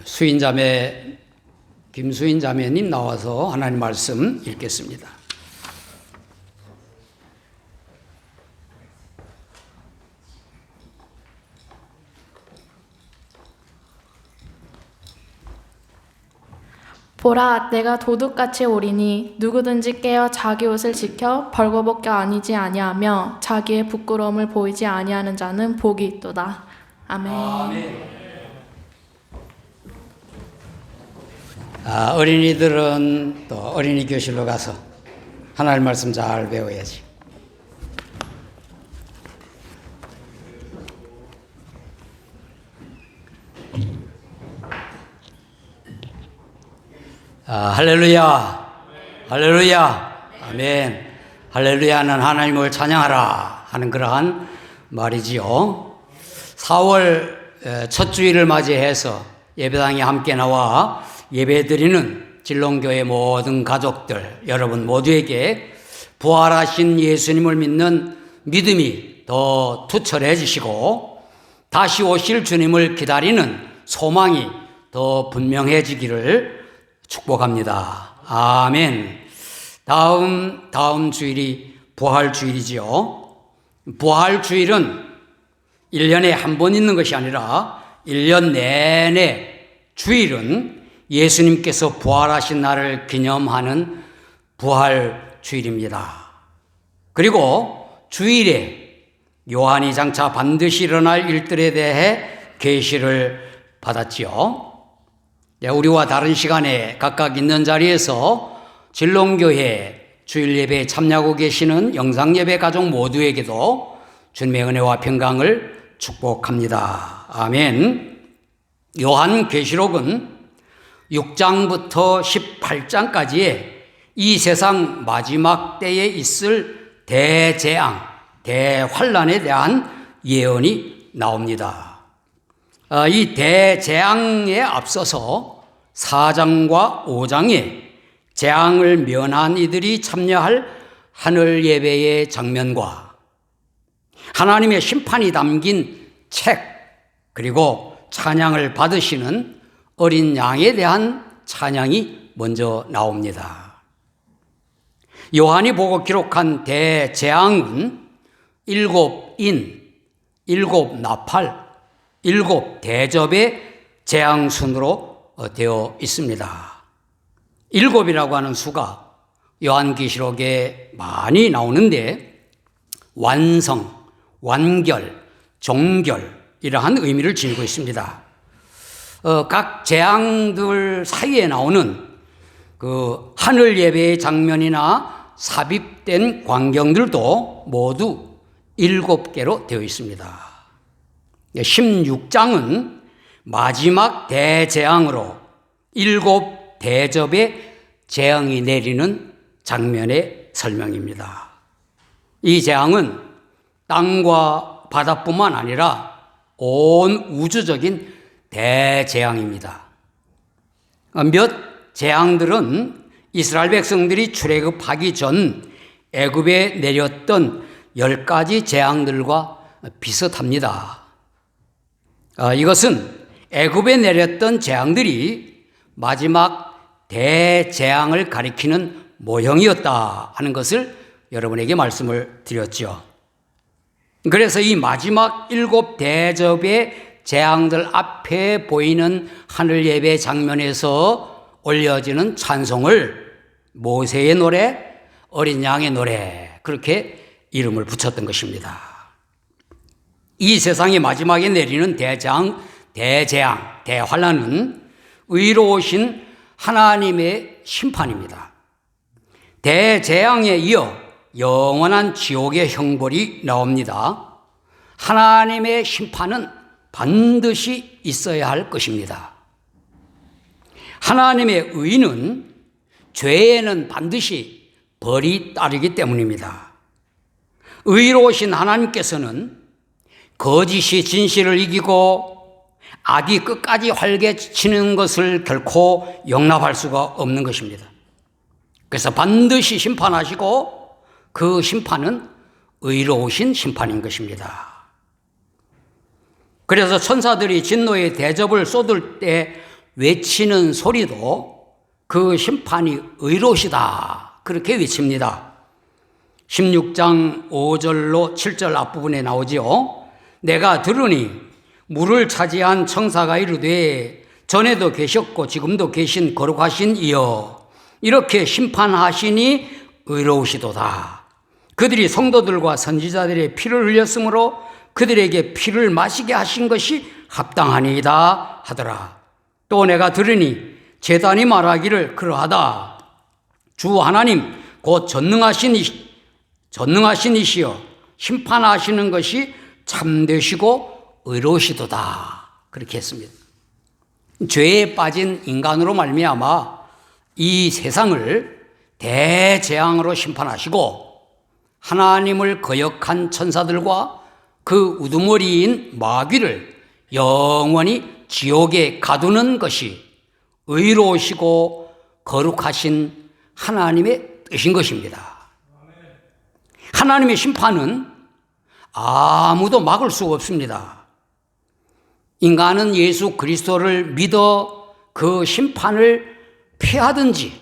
수인자매 김수인 자매님 나와서 하나님 말씀 읽겠습니다. 보라, 내가 도둑같이 오리니 누구든지 깨어 자기 옷을 지켜 벌거벗겨 아니지 아니하며 자기의 부끄러움을 보이지 아니하는 자는 복이 있도다. 아멘. 어린이들은 또 어린이 교실로 가서 하나님 말씀 잘 배워야지. 할렐루야, 할렐루야, 아멘. 할렐루야는 하나님을 찬양하라 하는 그러한 말이지요. 4월 첫 주일을 맞이해서 예배당에 함께 나와 예배드리는 진롱교회 모든 가족들 여러분 모두에게 부활하신 예수님을 믿는 믿음이 더 투철해지시고 다시 오실 주님을 기다리는 소망이 더 분명해지기를 축복합니다. 아멘. 다음 주일이 부활주일이지요. 부활주일은 1년에 한 번 있는 것이 아니라 1년 내내 주일은 예수님께서 부활하신 날을 기념하는 부활주일입니다. 그리고 주일에 요한이 장차 반드시 일어날 일들에 대해 계시를 받았지요. 우리와 다른 시간에 각각 있는 자리에서 진롱교회 주일 예배에 참여하고 계시는 영상예배 가족 모두에게도 주님의 은혜와 평강을 축복합니다. 아멘. 요한계시록은 6장부터 18장까지의 이 세상 마지막 때에 있을 대재앙, 대환란에 대한 예언이 나옵니다. 이 대재앙에 앞서서 4장과 5장에 재앙을 면한 이들이 참여할 하늘 예배의 장면과 하나님의 심판이 담긴 책, 그리고 찬양을 받으시는 어린 양에 대한 찬양이 먼저 나옵니다. 요한이 보고 기록한 대재앙은 7인, 7나팔, 7대접의 재앙 순으로 되어 있습니다. 7이라고 하는 수가 요한계시록에 많이 나오는데 완성, 완결, 종결 이러한 의미를 지니고 있습니다. 각 재앙들 사이에 나오는 그 하늘 예배의 장면이나 삽입된 광경들도 모두 7개로 되어 있습니다. 16장은 마지막 대재앙으로 7대접의 재앙이 내리는 장면의 설명입니다. 이 재앙은 땅과 바다뿐만 아니라 온 우주적인 대재앙입니다. 몇 재앙들은 이스라엘 백성들이 출애굽하기 전 애굽에 내렸던 10가지 재앙들과 비슷합니다. 이것은 애굽에 내렸던 재앙들이 마지막 대재앙을 가리키는 모형이었다 하는 것을 여러분에게 말씀을 드렸죠. 그래서 이 마지막 7대접의 재앙들 앞에 보이는 하늘 예배 장면에서 올려지는 찬송을 모세의 노래, 어린 양의 노래 그렇게 이름을 붙였던 것입니다. 이 세상의 마지막에 내리는 대재앙, 대환란은 의로우신 하나님의 심판입니다. 대재앙에 이어 영원한 지옥의 형벌이 나옵니다. 하나님의 심판은 반드시 있어야 할 것입니다. 하나님의 의는 죄에는 반드시 벌이 따르기 때문입니다. 의로우신 하나님께서는 거짓이 진실을 이기고 악이 끝까지 활개치는 것을 결코 용납할 수가 없는 것입니다. 그래서 반드시 심판하시고 그 심판은 의로우신 심판인 것입니다. 그래서 천사들이 진노의 대접을 쏟을 때 외치는 소리도 그 심판이 의로우시다 그렇게 외칩니다. 16장 5절로 7절 앞부분에 나오지요. 내가 들으니 물을 차지한 청사가 이르되 전에도 계셨고 지금도 계신 거룩하신 이여 이렇게 심판하시니 의로우시도다. 그들이 성도들과 선지자들의 피를 흘렸으므로 그들에게 피를 마시게 하신 것이 합당하니이다 하더라. 또 내가 들으니 제단이 말하기를 그러하다. 주 하나님 곧 전능하신 이시여 심판하시는 것이 참되시고 의로우시도다. 그렇게 했습니다. 죄에 빠진 인간으로 말미암아 이 세상을 대재앙으로 심판하시고 하나님을 거역한 천사들과 그 우두머리인 마귀를 영원히 지옥에 가두는 것이 의로우시고 거룩하신 하나님의 뜻인 것입니다. 하나님의 심판은 아무도 막을 수 없습니다. 인간은 예수 그리스도를 믿어 그 심판을 피하든지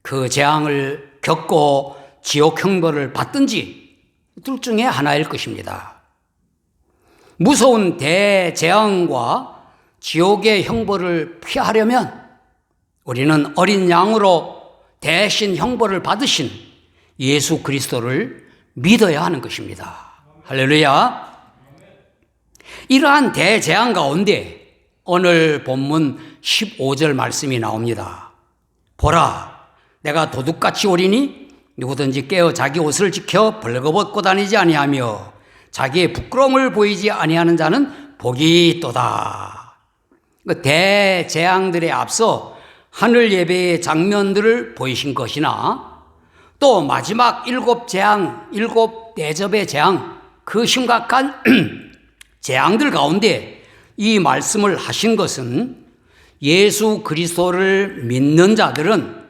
그 재앙을 겪고 지옥 형벌을 받든지 둘 중에 하나일 것입니다. 무서운 대재앙과 지옥의 형벌을 피하려면 우리는 어린 양으로 대신 형벌을 받으신 예수 그리스도를 믿어야 하는 것입니다. 할렐루야. 이러한 대재앙 가운데 오늘 본문 15절 말씀이 나옵니다. 보라, 내가 도둑같이 오리니 누구든지 깨어 자기 옷을 지켜 벌거벗고 다니지 아니하며 자기의 부끄러움을 보이지 아니하는 자는 복이 있도다. 대재앙들에 앞서 하늘 예배의 장면들을 보이신 것이나 또 마지막 7재앙, 7대접의 재앙, 그 심각한 재앙들 가운데 이 말씀을 하신 것은 예수 그리스도를 믿는 자들은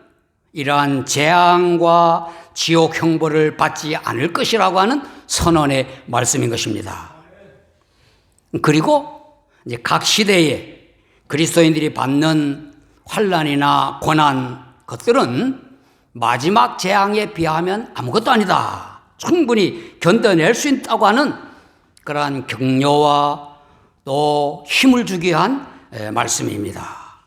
이러한 재앙과 지옥 형벌을 받지 않을 것이라고 하는 선언의 말씀인 것입니다. 그리고 이제 각 시대에 그리스도인들이 받는 환난이나 고난 것들은 마지막 재앙에 비하면 아무것도 아니다. 충분히 견뎌낼 수 있다고 하는 그러한 격려와 또 힘을 주기 위한 말씀입니다.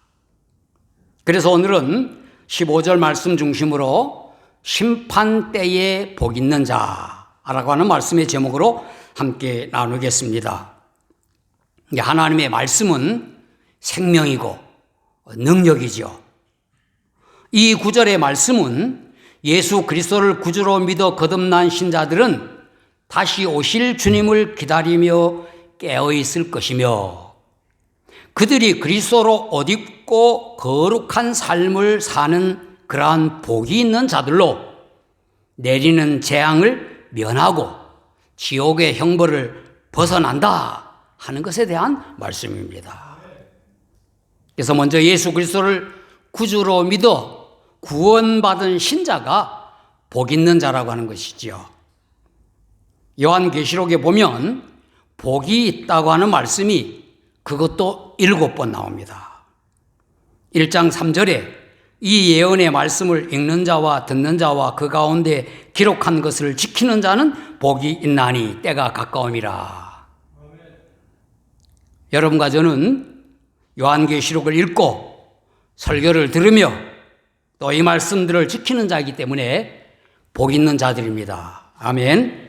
그래서 오늘은 15절 말씀 중심으로 심판 때에 복 있는 자라고 하는 말씀의 제목으로 함께 나누겠습니다. 하나님의 말씀은 생명이고 능력이죠. 이 구절의 말씀은 예수 그리스도를 구주로 믿어 거듭난 신자들은 다시 오실 주님을 기다리며 깨어 있을 것이며 그들이 그리스도로 옷 입고 거룩한 삶을 사는 그러한 복이 있는 자들로 내리는 재앙을 면하고 지옥의 형벌을 벗어난다 하는 것에 대한 말씀입니다. 그래서 먼저 예수 그리스도를 구주로 믿어 구원받은 신자가 복 있는 자라고 하는 것이지요. 요한계시록에 보면 복이 있다고 하는 말씀이 그것도 7번 나옵니다. 1장 3절에 이 예언의 말씀을 읽는 자와 듣는 자와 그 가운데 기록한 것을 지키는 자는 복이 있나니 때가 가까움이라. 여러분과 저는 요한계시록을 읽고 설교를 들으며 또 이 말씀들을 지키는 자이기 때문에 복 있는 자들입니다. 아멘.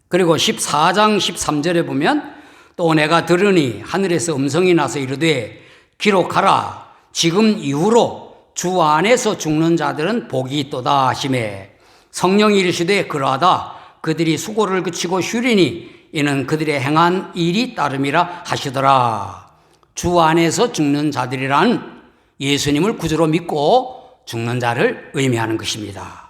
그리고 14장 13절에 보면 또 내가 들으니 하늘에서 음성이 나서 이르되 기록하라. 지금 이후로 주 안에서 죽는 자들은 복이 있도다 하시매 성령이 이르시되 그러하다. 그들이 수고를 그치고 쉬리니 이는 그들의 행한 일이 따름이라 하시더라. 주 안에서 죽는 자들이란 예수님을 구주로 믿고 죽는 자를 의미하는 것입니다.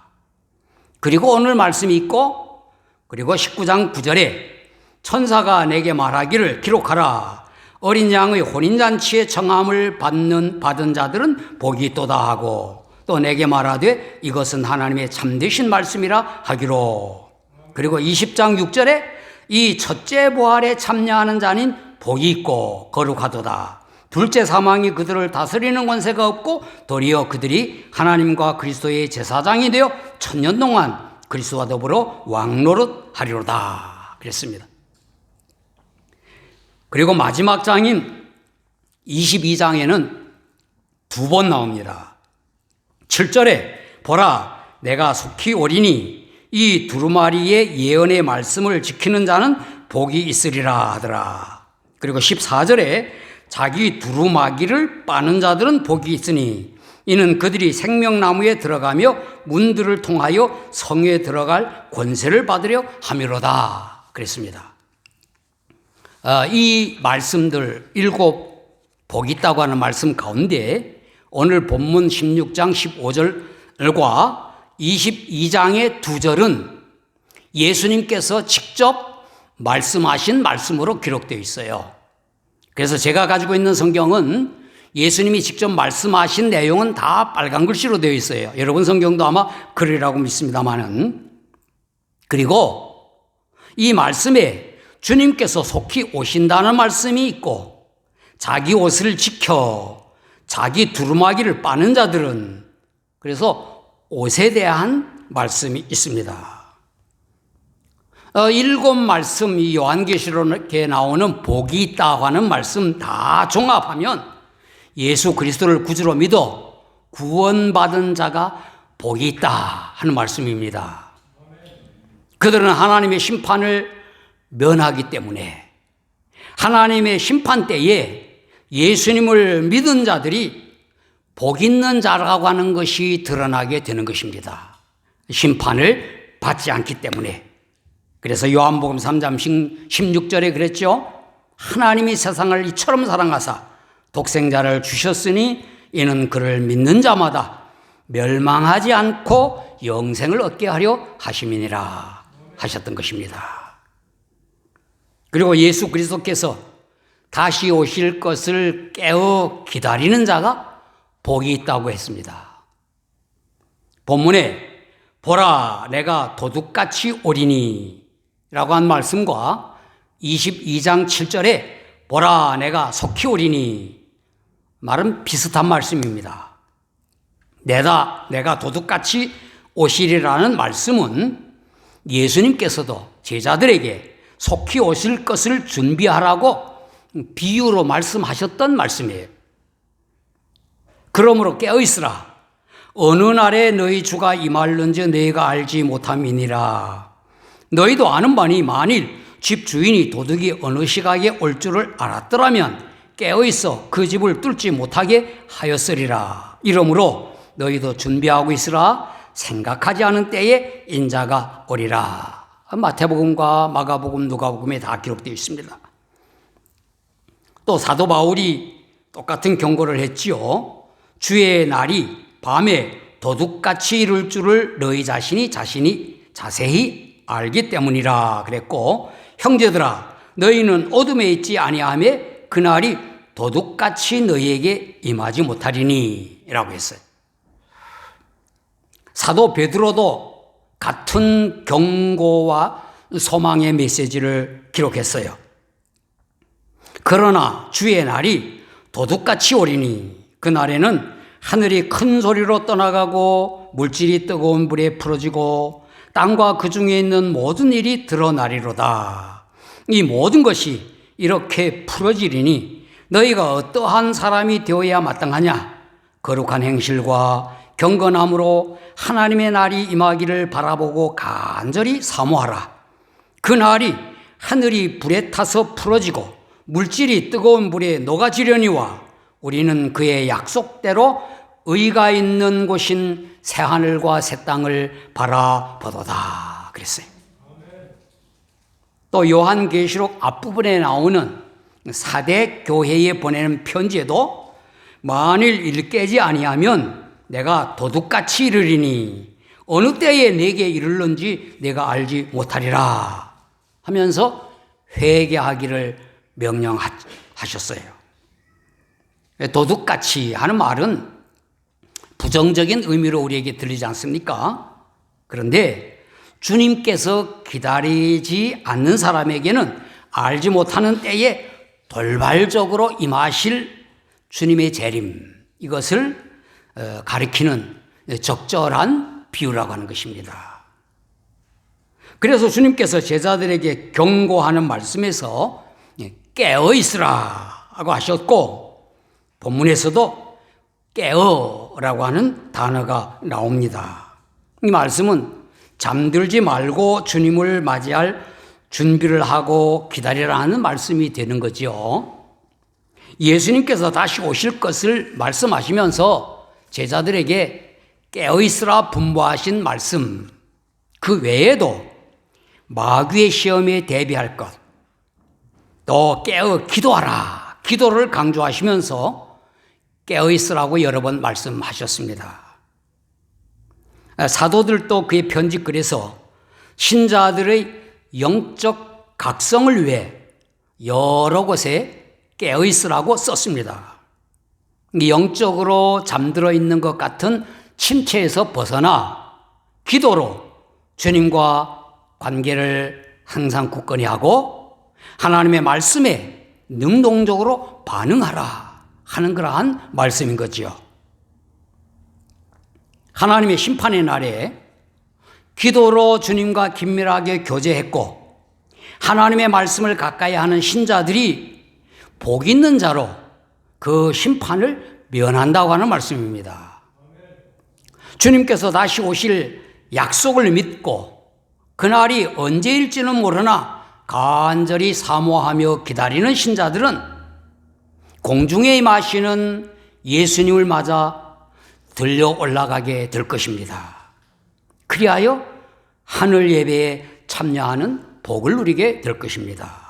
그리고 오늘 말씀이 있고 그리고 19장 9절에 천사가 내게 말하기를 기록하라. 어린 양의 혼인잔치에 청함을 받은 자들은 복이 있도다 하고 또 내게 말하되 이것은 하나님의 참되신 말씀이라 하기로. 그리고 20장 6절에 이 첫째 부활에 참여하는 자는 복이 있고 거룩하도다. 둘째 사망이 그들을 다스리는 권세가 없고 도리어 그들이 하나님과 그리스도의 제사장이 되어 천년 동안 그리스도와 더불어 왕노릇 하리로다 그랬습니다. 그리고 마지막 장인 22장에는 두 번 나옵니다. 7절에 보라 내가 속히 오리니 이 두루마리의 예언의 말씀을 지키는 자는 복이 있으리라 하더라. 그리고 14절에 자기 두루마기를 빠는 자들은 복이 있으니 이는 그들이 생명나무에 들어가며 문들을 통하여 성에 들어갈 권세를 받으려 함이로다 그랬습니다. 이 말씀들 7 복이 있다고 하는 말씀 가운데 오늘 본문 16장 15절과 22장의 2절은 예수님께서 직접 말씀하신 말씀으로 기록되어 있어요. 그래서 제가 가지고 있는 성경은 예수님이 직접 말씀하신 내용은 다 빨간 글씨로 되어 있어요. 여러분 성경도 아마 그러리라고 믿습니다만은. 그리고 이 말씀에 주님께서 속히 오신다는 말씀이 있고 자기 옷을 지켜 자기 두루마기를 빠는 자들은 그래서 옷에 대한 말씀이 있습니다. 7 말씀 이 요한계시록에 나오는 복이 있다고 하는 말씀 다 종합하면 예수 그리스도를 구주로 믿어 구원받은 자가 복이 있다 하는 말씀입니다. 그들은 하나님의 심판을 면하기 때문에 하나님의 심판 때에 예수님을 믿은 자들이 복 있는 자라고 하는 것이 드러나게 되는 것입니다. 심판을 받지 않기 때문에. 그래서 요한복음 3장 16절에 그랬죠. 하나님이 세상을 이처럼 사랑하사 독생자를 주셨으니 이는 그를 믿는 자마다 멸망하지 않고 영생을 얻게 하려 하심이니라 하셨던 것입니다. 그리고 예수 그리스도께서 다시 오실 것을 깨어 기다리는 자가 복이 있다고 했습니다. 본문에 보라 내가 도둑같이 오리니 라고 한 말씀과 22장 7절에 보라 내가 속히 오리니 말은 비슷한 말씀입니다. 내가 도둑같이 오시리라는 말씀은 예수님께서도 제자들에게 속히 오실 것을 준비하라고 비유로 말씀하셨던 말씀이에요. 그러므로 깨어있으라. 어느 날에 너희 주가 임할는지 너희가 알지 못함이니라. 너희도 아는 바니 만일 집 주인이 도둑이 어느 시각에 올 줄을 알았더라면 깨어있어 그 집을 뚫지 못하게 하였으리라. 이러므로 너희도 준비하고 있으라. 생각하지 않은 때에 인자가 오리라. 마태복음과 마가복음, 누가복음에 다 기록되어 있습니다. 또 사도 바울이 똑같은 경고를 했지요. 주의 날이 밤에 도둑같이 이룰 줄을 너희 자신이 자세히 알기 때문이라 그랬고, 형제들아 너희는 어둠에 있지 아니하매 그날이 도둑같이 너희에게 임하지 못하리니 라고 했어요. 사도 베드로도 같은 경고와 소망의 메시지를 기록했어요. 그러나 주의 날이 도둑같이 오리니 그날에는 하늘이 큰 소리로 떠나가고 물질이 뜨거운 불에 풀어지고 땅과 그 중에 있는 모든 일이 드러나리로다. 이 모든 것이 이렇게 풀어지리니 너희가 어떠한 사람이 되어야 마땅하냐? 거룩한 행실과 경건함으로 하나님의 날이 임하기를 바라보고 간절히 사모하라. 그 날이 하늘이 불에 타서 풀어지고 물질이 뜨거운 불에 녹아지려니와 우리는 그의 약속대로 의가 있는 곳인 새하늘과 새 땅을 바라보도다 그랬어요. 또 요한계시록 앞부분에 나오는 4대 교회에 보내는 편지에도 만일 이를 깨지 아니하면 내가 도둑같이 이르리니 어느 때에 내게 이르는지 내가 알지 못하리라 하면서 회개하기를 명령하셨어요. 도둑같이 하는 말은 부정적인 의미로 우리에게 들리지 않습니까? 그런데 주님께서 기다리지 않는 사람에게는 알지 못하는 때에 돌발적으로 임하실 주님의 재림, 이것을 가리키는 적절한 비유라고 하는 것입니다. 그래서 주님께서 제자들에게 경고하는 말씀에서 깨어 있으라고 하셨고, 본문에서도 깨어라고 하는 단어가 나옵니다. 이 말씀은 잠들지 말고 주님을 맞이할 준비를 하고 기다리라는 말씀이 되는 거죠. 예수님께서 다시 오실 것을 말씀하시면서 제자들에게 깨어있으라 분부하신 말씀, 그 외에도 마귀의 시험에 대비할 것, 또 깨어 기도하라, 기도를 강조하시면서 깨어있으라고 여러 번 말씀하셨습니다. 사도들도 그의 편지글에서 신자들의 영적 각성을 위해 여러 곳에 깨어있으라고 썼습니다. 영적으로 잠들어 있는 것 같은 침체에서 벗어나 기도로 주님과 관계를 항상 굳건히 하고 하나님의 말씀에 능동적으로 반응하라 하는 그러한 말씀인 거지요. 하나님의 심판의 날에 기도로 주님과 긴밀하게 교제했고 하나님의 말씀을 가까이 하는 신자들이 복 있는 자로 그 심판을 면한다고 하는 말씀입니다. 주님께서 다시 오실 약속을 믿고 그날이 언제일지는 모르나 간절히 사모하며 기다리는 신자들은 공중에 임하시는 예수님을 맞아 들려 올라가게 될 것입니다. 그리하여 하늘 예배에 참여하는 복을 누리게 될 것입니다.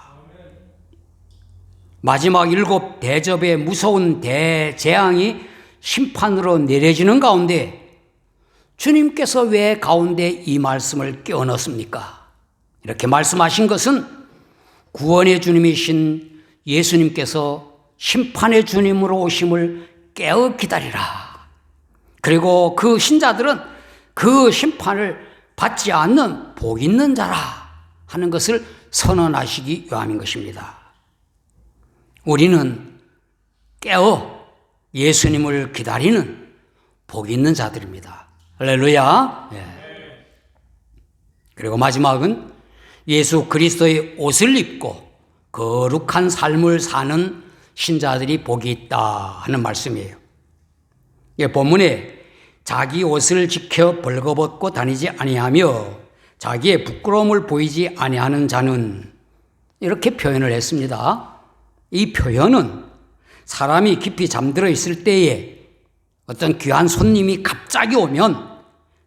마지막 7 대접의 무서운 대재앙이 심판으로 내려지는 가운데 주님께서 왜 가운데 이 말씀을 끼워넣습니까? 이렇게 말씀하신 것은 구원의 주님이신 예수님께서 심판의 주님으로 오심을 깨어 기다리라. 그리고 그 신자들은 그 심판을 받지 않는 복 있는 자라 하는 것을 선언하시기 위함인 것입니다. 우리는 깨어 예수님을 기다리는 복 있는 자들입니다. 할렐루야. 예. 그리고 마지막은 예수 그리스도의 옷을 입고 거룩한 삶을 사는 신자들이 복이 있다 하는 말씀이에요. 예, 본문에 자기 옷을 지켜 벌거벗고 다니지 아니하며 자기의 부끄러움을 보이지 아니하는 자는 이렇게 표현을 했습니다. 이 표현은 사람이 깊이 잠들어 있을 때에 어떤 귀한 손님이 갑자기 오면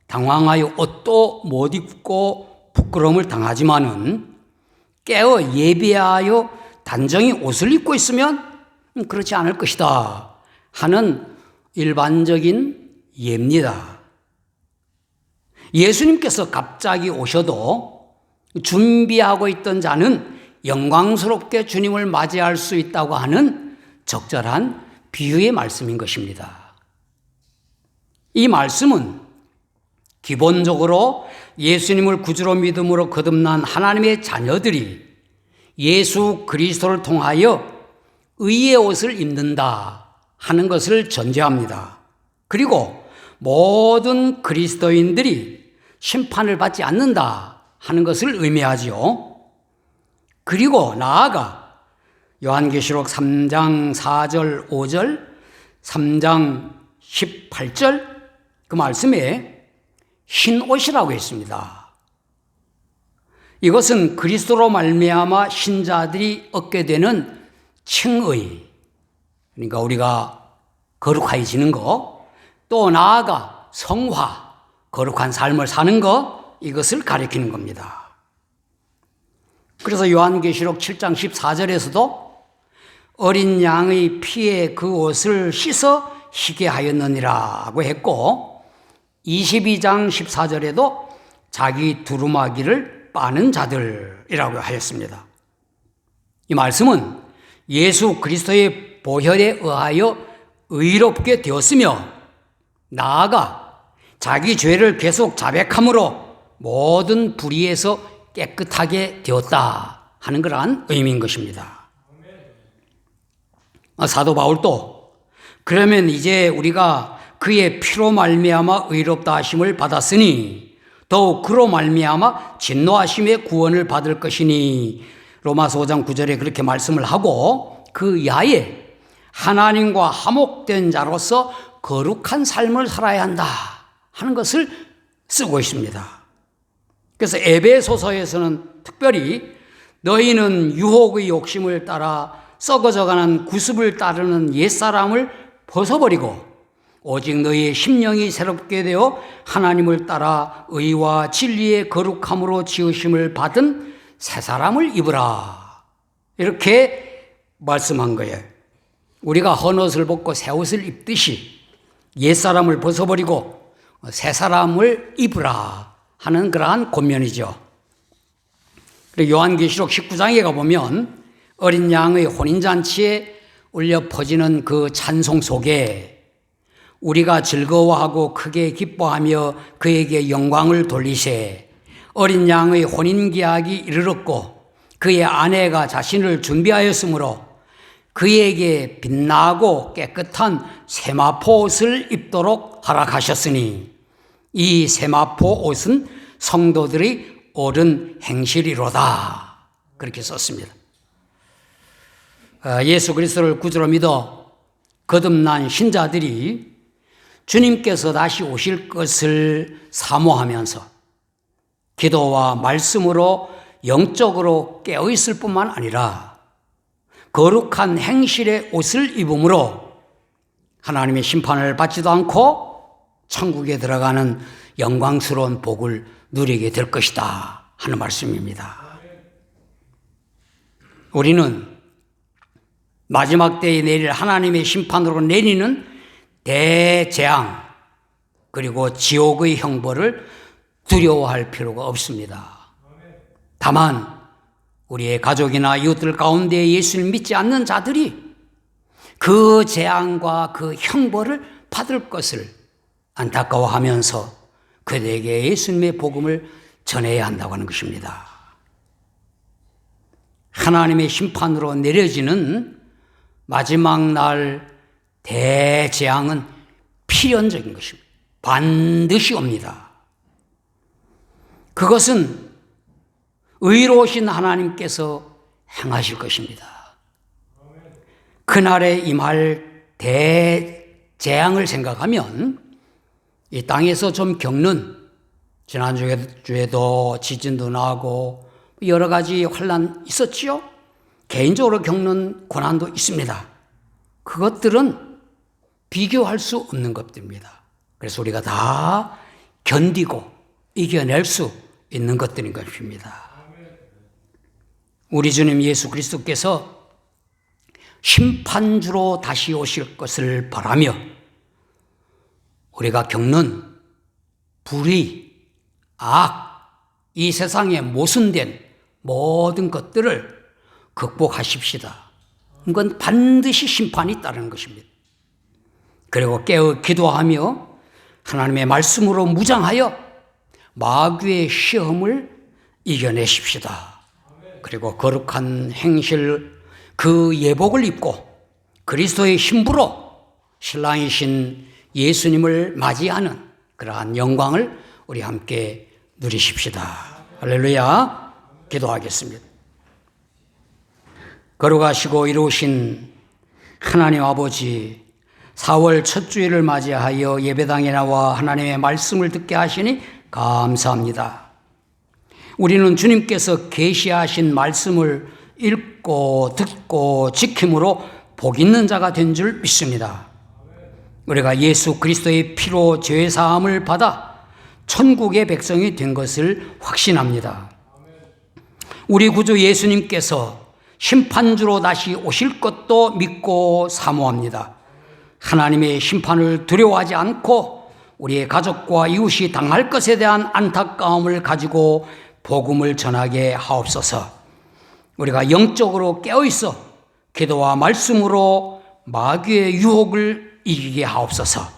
당황하여 옷도 못 입고 부끄러움을 당하지만은 깨어 예비하여 단정히 옷을 입고 있으면 그렇지 않을 것이다 하는 일반적인 예입니다. 예수님께서 갑자기 오셔도 준비하고 있던 자는 영광스럽게 주님을 맞이할 수 있다고 하는 적절한 비유의 말씀인 것입니다. 이 말씀은 기본적으로 예수님을 구주로 믿음으로 거듭난 하나님의 자녀들이 예수 그리스도를 통하여 의의 옷을 입는다 하는 것을 전제합니다. 그리고 모든 그리스도인들이 심판을 받지 않는다 하는 것을 의미하지요. 그리고 나아가 요한계시록 3장 4절 5절 3장 18절 그 말씀에 흰 옷이라고 했습니다. 이것은 그리스도로 말미암아 신자들이 얻게 되는 칭의, 그러니까 우리가 거룩해지는 것, 또 나아가 성화, 거룩한 삶을 사는 것, 이것을 가리키는 겁니다. 그래서 요한계시록 7장 14절에서도 어린 양의 피에 그 옷을 씻어 희게 하였느니라고 했고 22장 14절에도 자기 두루마기를 빠는 자들이라고 하였습니다. 이 말씀은 예수 그리스도의 보혈에 의하여 의롭게 되었으며 나아가 자기 죄를 계속 자백함으로 모든 불의에서 깨끗하게 되었다 하는 그러한 의미인 것입니다. 사도 바울도 그러면 이제 우리가 그의 피로 말미암아 의롭다 하심을 받았으니 더욱 그로 말미암아 진노하심의 구원을 받을 것이니 로마서 5장 9절에 그렇게 말씀을 하고 그 야에 하나님과 화목된 자로서 거룩한 삶을 살아야 한다 하는 것을 쓰고 있습니다. 그래서 에베소서에서는 특별히 너희는 유혹의 욕심을 따라 썩어져가는 구습을 따르는 옛사람을 벗어버리고 오직 너희의 심령이 새롭게 되어 하나님을 따라 의와 진리의 거룩함으로 지으심을 받은 새 사람을 입으라. 이렇게 말씀한 거예요. 우리가 헌옷을 벗고 새 옷을 입듯이 옛사람을 벗어버리고 새 사람을 입으라 하는 그러한 권면이죠. 그리고 요한계시록 19장에 가보면 어린 양의 혼인잔치에 울려 퍼지는 그 찬송 속에 우리가 즐거워하고 크게 기뻐하며 그에게 영광을 돌리세 어린 양의 혼인계약이 이르렀고 그의 아내가 자신을 준비하였으므로 그에게 빛나고 깨끗한 세마포 옷을 입도록 허락하셨으니 이 세마포 옷은 성도들의 옳은 행실이로다. 그렇게 썼습니다. 예수 그리스도를 구주로 믿어 거듭난 신자들이 주님께서 다시 오실 것을 사모하면서 기도와 말씀으로 영적으로 깨어있을 뿐만 아니라 거룩한 행실의 옷을 입음으로 하나님의 심판을 받지도 않고 천국에 들어가는 영광스러운 복을 누리게 될 것이다 하는 말씀입니다. 우리는 마지막 때에 내릴 하나님의 심판으로 내리는 대재앙 그리고 지옥의 형벌을 두려워할 필요가 없습니다. 다만 우리의 가족이나 이웃들 가운데 예수를 믿지 않는 자들이 그 재앙과 그 형벌을 받을 것을 안타까워하면서 그들에게 예수님의 복음을 전해야 한다고 하는 것입니다. 하나님의 심판으로 내려지는 마지막 날 대재앙은 필연적인 것입니다. 반드시 옵니다. 그것은 의로우신 하나님께서 행하실 것입니다. 그날에 임할 대재앙을 생각하면 이 땅에서 좀 겪는 지난주에도 지진도 나고 여러 가지 환난 있었지요. 개인적으로 겪는 고난도 있습니다. 그것들은 비교할 수 없는 것들입니다. 그래서 우리가 다 견디고 이겨낼 수 있는 것들인 것입니다. 우리 주님 예수 그리스도께서 심판주로 다시 오실 것을 바라며 우리가 겪는 불의, 악, 이 세상에 모순된 모든 것들을 극복하십시다. 이건 반드시 심판이 따르는 것입니다. 그리고 깨어 기도하며 하나님의 말씀으로 무장하여 마귀의 시험을 이겨내십시다. 그리고 거룩한 행실 그 예복을 입고 그리스도의 신부로 신랑이신 예수님을 맞이하는 그러한 영광을 우리 함께 누리십시다. 할렐루야. 기도하겠습니다. 거룩하시고 이루신 하나님 아버지, 4월 첫 주일을 맞이하여 예배당에 나와 하나님의 말씀을 듣게 하시니 감사합니다. 우리는 주님께서 계시하신 말씀을 읽고 듣고 지킴으로 복 있는 자가 된 줄 믿습니다. 우리가 예수 그리스도의 피로 죄 사함을 받아 천국의 백성이 된 것을 확신합니다. 우리 구주 예수님께서 심판주로 다시 오실 것도 믿고 사모합니다. 하나님의 심판을 두려워하지 않고 우리의 가족과 이웃이 당할 것에 대한 안타까움을 가지고 복음을 전하게 하옵소서. 우리가 영적으로 깨어있어 기도와 말씀으로 마귀의 유혹을 이기게 하옵소서.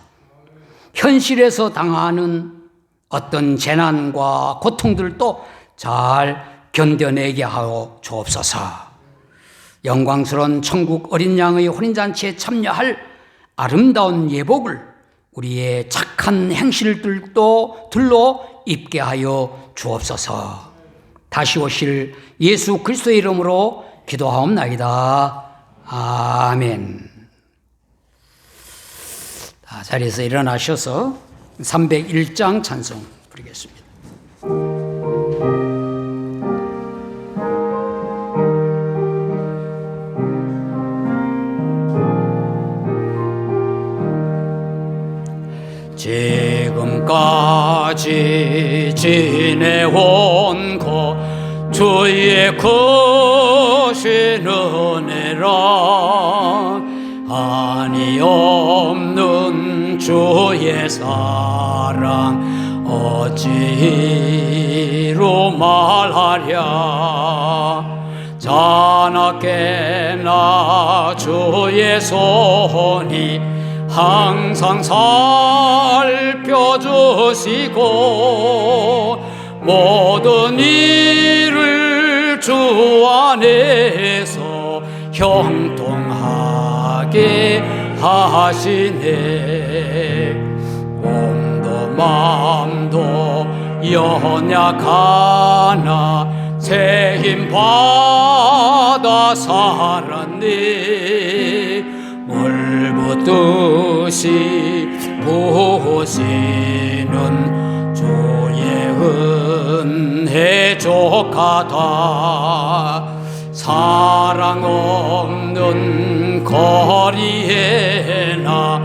현실에서 당하는 어떤 재난과 고통들도 잘 견뎌내게 하여 주옵소서. 영광스러운 천국 어린 양의 혼인잔치에 참여할 아름다운 예복을 우리의 착한 행실들로 입게 하여 주옵소서. 다시 오실 예수 그리스도의 이름으로 기도하옵나이다. 아멘. 자리에서 일어나셔서 301장 찬송 부르겠습니다. 지금까지 지내온 것 주의 크신 은혜라 한이 없는 주의 사랑 어찌로 말하랴. 자나깨나 주의 손이 항상 살펴주시고 모든 일을 주 안에서 형통하게 하시네. 몸도 마음도 연약하나 새 힘 받아 살았네. 물붓듯이 부으시는 주의 은혜 족하다. 사랑 없는 거리에나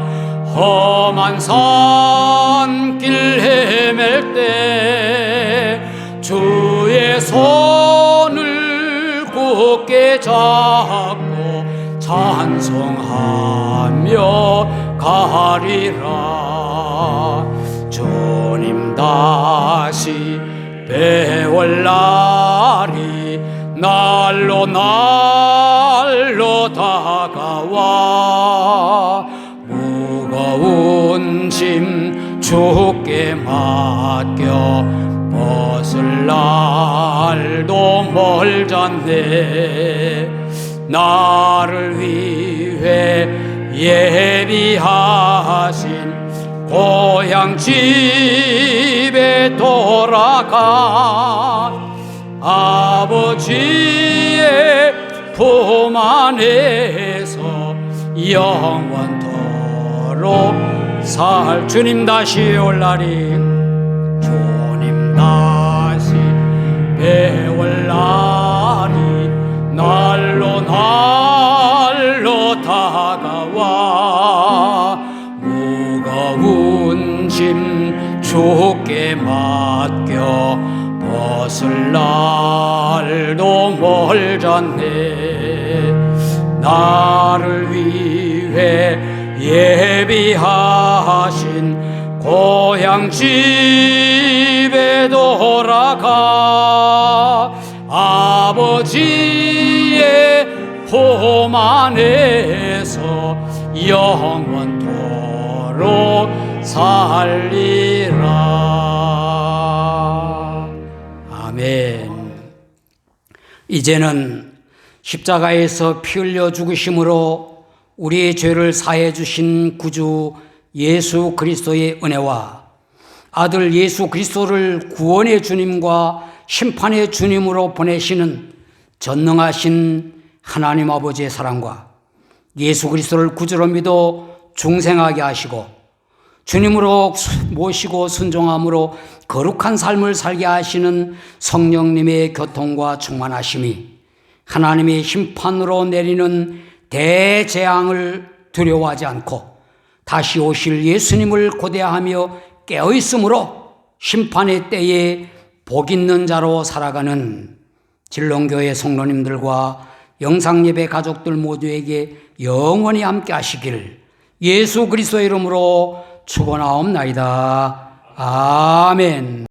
험한 산길 헤맬 때 주의 손을 굳게 잡고 찬송하며 가리라. 주님 다시 배울 날이 날로 다가와 무거운 짐 주께 맡겨 벗을 날도 멀잖네. 나를 위해 예비하신 고향 집에 돌아가 아버지의 품 안에서 영원토록 살. 주님 다시 올 날이 주님 다시 배울 날이 날로 다가와 무거운 짐 주께 맡겨 벗을 날도 멀잖네. 나를 위해 예비하신 고향 집에 돌아가 아버지의 품 안에서 영원토록 살리라. 아멘. 이제는 십자가에서 피 흘려 죽으심으로 우리의 죄를 사해 주신 구주 예수 그리스도의 은혜와 아들 예수 그리스도를 구원의 주님과 심판의 주님으로 보내시는 전능하신 하나님 아버지의 사랑과 예수 그리스도를 구주로 믿어 중생하게 하시고 주님으로 모시고 순종함으로 거룩한 삶을 살게 하시는 성령님의 교통과 충만하심이 하나님의 심판으로 내리는 대재앙을 두려워하지 않고 다시 오실 예수님을 고대하며 깨어있으므로 심판의 때에 복 있는 자로 살아가는 진롱교회 성도님들과 영상예배 가족들 모두에게 영원히 함께 하시길 예수 그리스도의 이름으로 축원하옵나이다. 아멘.